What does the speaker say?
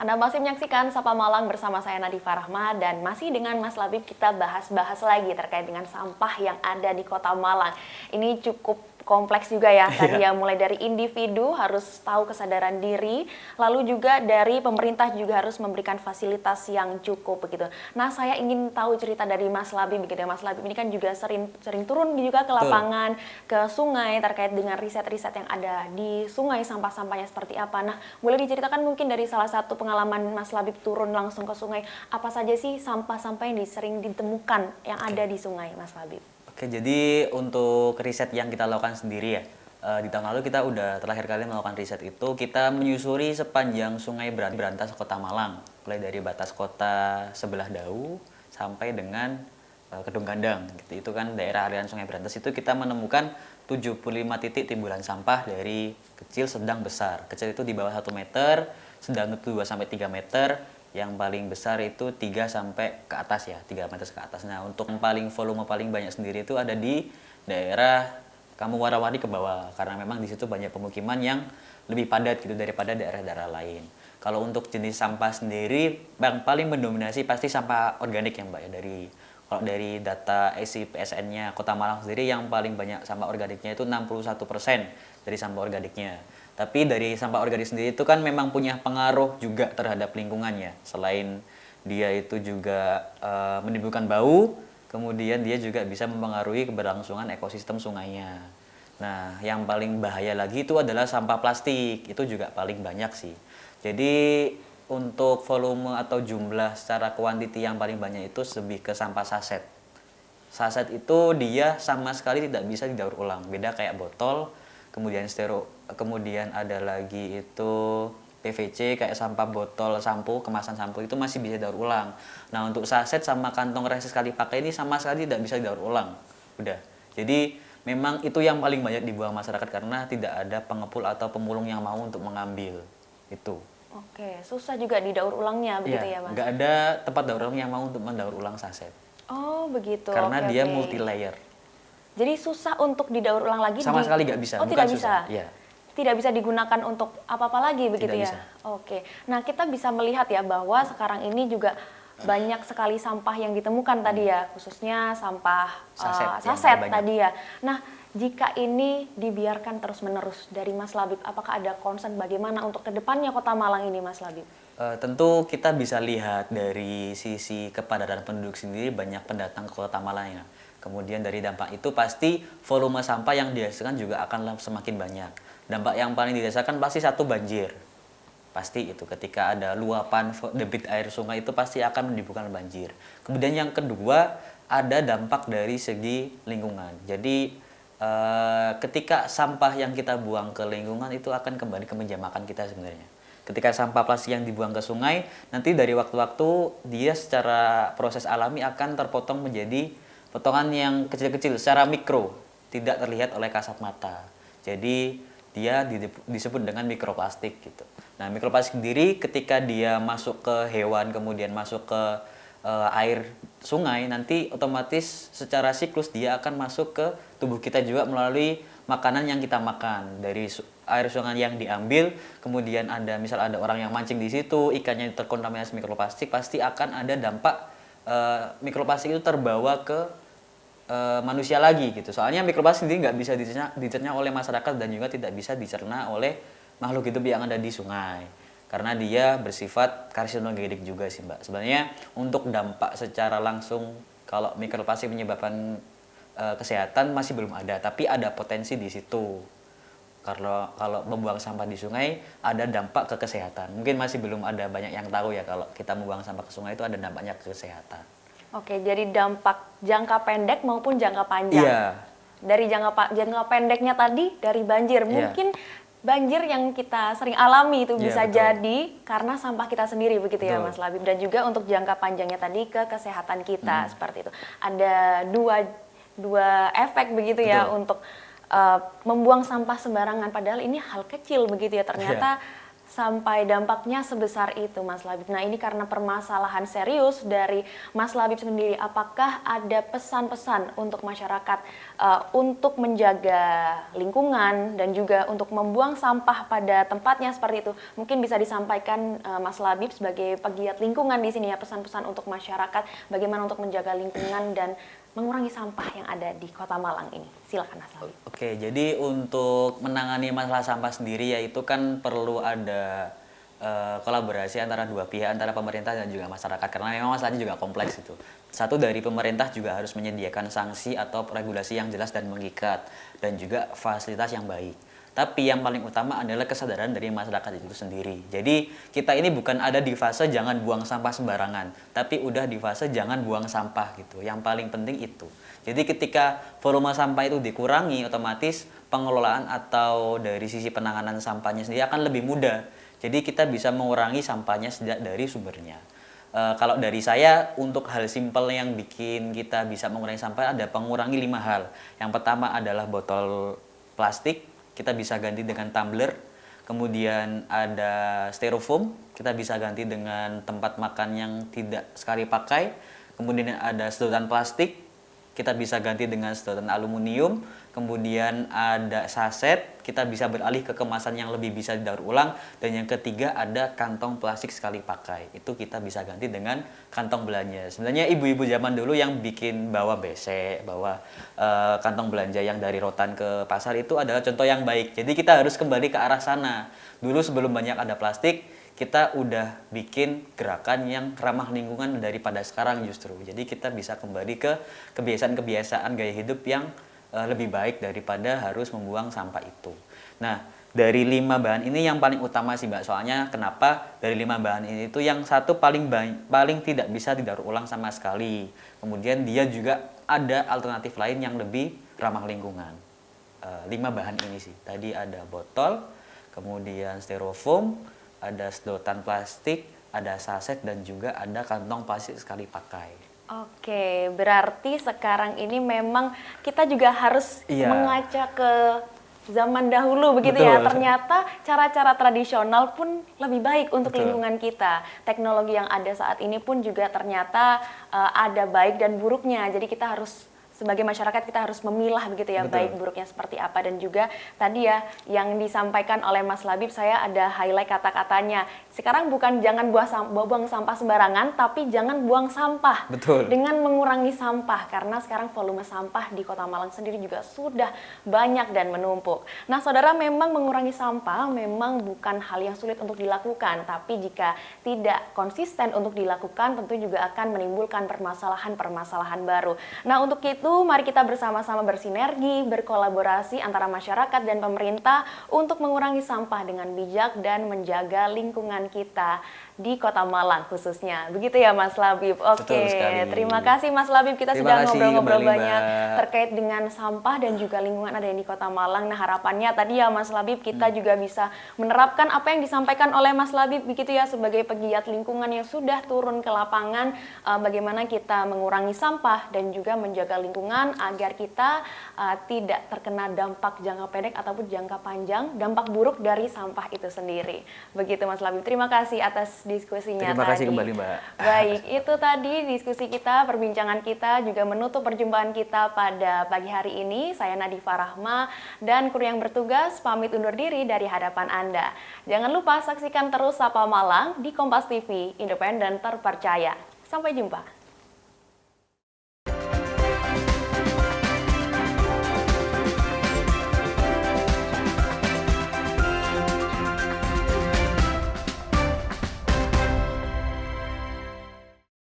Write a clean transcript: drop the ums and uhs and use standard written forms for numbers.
Anda masih menyaksikan Sapa Malang bersama saya Nadifa Rahma dan masih dengan Mas Labib kita bahas-bahas lagi terkait dengan sampah yang ada di Kota Malang. Ini cukup kompleks juga ya, tadi ya mulai dari individu harus tahu kesadaran diri, lalu juga dari pemerintah juga harus memberikan fasilitas yang cukup begitu. Nah, saya ingin tahu cerita dari Mas Labib begitu ya. Mas Labib ini kan juga sering turun juga ke lapangan, ke sungai terkait dengan riset-riset yang ada di sungai, sampah-sampahnya seperti apa. Nah, boleh diceritakan mungkin dari salah satu pengalaman Mas Labib turun langsung ke sungai, apa saja sih sampah-sampah yang sering ditemukan yang ada di sungai, Mas Labib? Oke, jadi untuk riset yang kita lakukan sendiri ya, di tahun lalu kita udah terakhir kali melakukan riset itu, kita menyusuri sepanjang Sungai Brantas Kota Malang, mulai dari batas kota sebelah Dau sampai dengan Kedung Gandang. Gitu. Itu kan daerah aliran Sungai Brantas itu kita menemukan 75 titik timbulan sampah dari kecil, sedang, besar. Kecil itu di bawah 1 meter, sedang itu 2-3 meter, yang paling besar itu 3 sampai ke atas ya, 3 meter ke atas. Nah, untuk yang paling volume paling banyak sendiri itu ada di daerah Kampung Warawari ke bawah, karena memang di situ banyak pemukiman yang lebih padat gitu daripada daerah-daerah lain. Kalau untuk jenis sampah sendiri, yang paling mendominasi pasti sampah organik ya Mbak ya. Kalau dari data SIPSN-nya Kota Malang sendiri yang paling banyak sampah organiknya itu 61% dari sampah organiknya. Tapi dari sampah organik sendiri itu kan memang punya pengaruh juga terhadap lingkungannya. Selain dia itu juga menimbulkan bau, kemudian dia juga bisa mempengaruhi keberlangsungan ekosistem sungainya. Nah, yang paling bahaya lagi itu adalah sampah plastik. Itu juga paling banyak sih. Jadi untuk volume atau jumlah secara kuantiti yang paling banyak itu lebih ke sampah saset. Saset itu dia sama sekali tidak bisa didaur ulang. Beda kayak botol, kemudian ada lagi itu PVC kayak sampah botol sampo, kemasan sampo itu masih bisa didaur ulang. Nah, untuk saset sama kantong resek sekali pakai ini sama sekali tidak bisa didaur ulang. Udah. Jadi memang itu yang paling banyak dibuang masyarakat karena tidak ada pengepul atau pemulung yang mau untuk mengambil. Itu. Oke, susah juga didaur ulangnya begitu ya, Mas? Nggak ada tempat daur ulang yang mau untuk mendaur ulang saset. Oh, begitu. Karena oke, dia oke. multi layer. Jadi susah untuk didaur ulang lagi? Sama sekali nggak bisa. Oh, bukan tidak susah. bisa? Iya. Tidak bisa digunakan untuk apa-apa lagi begitu Tidak ya? bisa. Oke. Nah, kita bisa melihat ya bahwa sekarang ini juga banyak sekali sampah yang ditemukan tadi ya, khususnya sampah saset yang tadi ya. Nah, jika ini dibiarkan terus-menerus dari Mas Labib, apakah ada concern bagaimana untuk kedepannya Kota Malang ini, Mas Labib? Tentu kita bisa lihat dari sisi kepadatan penduduk sendiri banyak pendatang ke Kota Malang ya. Kemudian dari dampak itu pasti volume sampah yang dihasilkan juga akan semakin banyak. Dampak yang paling dirasakan pasti satu banjir. Pasti itu ketika ada luapan debit air sungai itu pasti akan menimbulkan banjir. Kemudian yang kedua ada dampak dari segi lingkungan. Jadi ketika sampah yang kita buang ke lingkungan itu akan kembali ke meja makan kita sebenarnya. Ketika sampah plastik yang dibuang ke sungai, nanti dari waktu-waktu dia secara proses alami akan terpotong menjadi potongan yang kecil-kecil secara mikro, tidak terlihat oleh kasat mata. Jadi dia disebut dengan mikroplastik gitu. Nah, mikroplastik sendiri ketika dia masuk ke hewan kemudian masuk ke air sungai, nanti otomatis secara siklus dia akan masuk ke tubuh kita juga melalui makanan yang kita makan. Dari air sungai yang diambil, kemudian misal ada orang yang mancing di situ, ikannya terkontaminasi mikroplastik, pasti akan ada dampak mikroplastik itu terbawa ke manusia lagi gitu. Soalnya mikroplastik sendiri nggak bisa dicerna oleh masyarakat dan juga tidak bisa dicerna oleh makhluk hidup yang ada di sungai. Karena dia bersifat karsinogenik juga sih Mbak. Sebenarnya untuk dampak secara langsung kalau mikroplastik menyebabkan kesehatan masih belum ada, tapi ada potensi di situ. Kalau membuang sampah di sungai ada dampak ke kesehatan. Mungkin masih belum ada banyak yang tahu ya kalau kita membuang sampah ke sungai itu ada dampaknya ke kesehatan. Oke, jadi dampak jangka pendek maupun jangka panjang. Iya. Dari jangka pendeknya tadi dari banjir, mungkin banjir yang kita sering alami itu bisa jadi karena sampah kita sendiri begitu ya Mas Labib. Dan juga untuk jangka panjangnya tadi ke kesehatan kita seperti itu. Ada dua efek begitu ya untuk membuang sampah sembarangan, padahal ini hal kecil begitu ya, ternyata sampai dampaknya sebesar itu, Mas Labib? Nah, ini karena permasalahan serius dari Mas Labib sendiri. Apakah ada pesan-pesan untuk masyarakat untuk menjaga lingkungan dan juga untuk membuang sampah pada tempatnya seperti itu? Mungkin bisa disampaikan Mas Labib sebagai pegiat lingkungan di sini ya, pesan-pesan untuk masyarakat bagaimana untuk menjaga lingkungan dan mengurangi sampah yang ada di Kota Malang ini. Silakan Mas Labib. Oke, jadi untuk menangani masalah sampah sendiri ya itu kan perlu ada kolaborasi antara dua pihak, antara pemerintah dan juga masyarakat, karena memang masalahnya juga kompleks itu. Satu, dari pemerintah juga harus menyediakan sanksi atau regulasi yang jelas dan mengikat, dan juga fasilitas yang baik. Tapi yang paling utama adalah kesadaran dari masyarakat itu sendiri. Jadi kita ini bukan ada di fase jangan buang sampah sembarangan, tapi udah di fase jangan buang sampah gitu. Yang paling penting itu. Jadi ketika volume sampah itu dikurangi, otomatis pengelolaan atau dari sisi penanganan sampahnya sendiri akan lebih mudah. Jadi kita bisa mengurangi sampahnya sejak dari sumbernya. Kalau dari saya, untuk hal simpel yang bikin kita bisa mengurangi sampah ada pengurangi 5 hal. Yang pertama adalah botol plastik, kita bisa ganti dengan tumbler. Kemudian ada styrofoam, kita bisa ganti dengan tempat makan yang tidak sekali pakai. Kemudian ada sedotan plastik, kita bisa ganti dengan sedotan aluminium. Kemudian ada saset, kita bisa beralih ke kemasan yang lebih bisa didaur ulang. Dan yang ketiga ada kantong plastik sekali pakai, itu kita bisa ganti dengan kantong belanja. Sebenarnya ibu-ibu zaman dulu yang bikin bawa besek, bawa kantong belanja yang dari rotan ke pasar itu adalah contoh yang baik. Jadi kita harus kembali ke arah sana. Dulu sebelum banyak ada plastik, kita udah bikin gerakan yang ramah lingkungan daripada sekarang justru. Jadi kita bisa kembali ke kebiasaan-kebiasaan gaya hidup yang lebih baik daripada harus membuang sampah itu. Nah, dari 5 bahan ini yang paling utama sih Mbak. Soalnya kenapa dari 5 bahan ini itu yang satu paling tidak bisa didaur ulang sama sekali. Kemudian dia juga ada alternatif lain yang lebih ramah lingkungan. 5 bahan ini sih. Tadi ada botol, kemudian styrofoam, ada sedotan plastik, ada saset, dan juga ada kantong plastik sekali pakai. Oke, berarti sekarang ini memang kita juga harus mengaca ke zaman dahulu begitu. Betul. Ya. Ternyata cara-cara tradisional pun lebih baik untuk lingkungan kita. Teknologi yang ada saat ini pun juga ternyata ada baik dan buruknya. Jadi kita harus sebagai masyarakat kita harus memilah begitu ya. Betul. Baik buruknya seperti apa. Dan juga tadi ya yang disampaikan oleh Mas Labib, saya ada highlight kata-katanya. Sekarang bukan jangan buang sampah sembarangan, tapi jangan buang sampah. Betul. Dengan mengurangi sampah, karena sekarang volume sampah di Kota Malang sendiri juga sudah banyak dan menumpuk. Nah saudara, memang mengurangi sampah memang bukan hal yang sulit untuk dilakukan, tapi jika tidak konsisten untuk dilakukan tentu juga akan menimbulkan permasalahan-permasalahan baru. Nah untuk itu mari kita bersama-sama bersinergi, berkolaborasi antara masyarakat dan pemerintah untuk mengurangi sampah dengan bijak dan menjaga lingkungan kita di Kota Malang khususnya. Begitu ya Mas Labib. Oke, terima kasih Mas Labib. Kita sudah ngobrol-ngobrol banyak terkait dengan sampah dan juga lingkungan ada di Kota Malang. Nah harapannya tadi ya Mas Labib kita juga bisa menerapkan apa yang disampaikan oleh Mas Labib begitu ya, sebagai pegiat lingkungan yang sudah turun ke lapangan, bagaimana kita mengurangi sampah dan juga menjaga lingkungan agar kita tidak terkena dampak jangka pendek ataupun jangka panjang, dampak buruk dari sampah itu sendiri. Begitu Mas Labib. Terima kasih atas diskusinya. Terima kasih kembali Mbak. Baik, itu tadi diskusi kita, perbincangan kita juga menutup perjumpaan kita pada pagi hari ini. Saya Nadifa Rahma dan kru yang bertugas pamit undur diri dari hadapan Anda. Jangan lupa saksikan terus Sapa Malang di Kompas TV, independen terpercaya. Sampai jumpa.